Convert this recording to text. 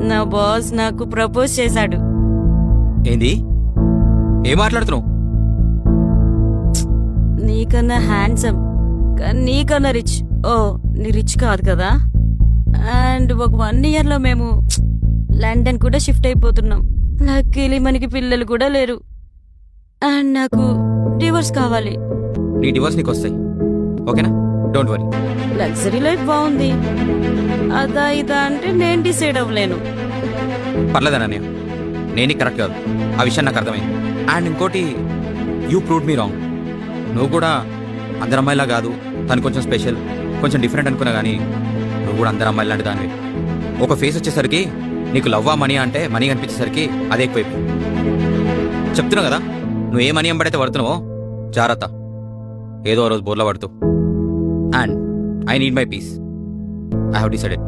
నా బాస్ నాకు ప్రపోజ్ చేశాడు. ఏంది? ఏం మాట్లాడుతున్నావు? నీకన్నా హ్యాండ్సమ్, కానీ నీకన్నా రిచ్. ఓ, నీ రిచ్ కాదు కదా. అండ్ ఒక 1 year లో మేము లండన్ కూడా షిఫ్ట్ అయిపోతున్నాం. లక్కీలీ మనకి పిల్లలు కూడా లేరు. అండ్ నాకు డివోర్స్ కావాలి. నీ డివోర్స్ నీకు వస్తాయి, ఓకేనా? Don't worry. లగ్జరీ లైఫ్ బాగుంది, అదా ఇదా అంటే నేను డిసైడ్ అవ్వలేను. పర్లేదన్నయ్య, నేనే కరెక్ట్ కాదు, ఆ విషయం నాకు అర్థమైంది. అండ్ ఇంకోటి, యూ ప్రూవ్డ్ మీ రాంగ్. నువ్వు కూడా అందరు అమ్మాయిలా కాదు, తను కొంచెం స్పెషల్, కొంచెం డిఫరెంట్ అనుకున్నా కానీ నువ్వు కూడా అందరు అమ్మాయిలు లాంటి దానివి. ఒక ఫేస్ వచ్చేసరికి నీకు లవ్వా మనీ అంటే మనీ కనిపించేసరికి అదే ఎక్కువైపోయింది. చెప్తున్నావు కదా, నువ్వు ఏ మనీ ఎంబడైతే పడుతున్నావో జాగ్రత్త, ఏదో రోజు బోర్లా పడుతూ. And I need my peace. I have decided.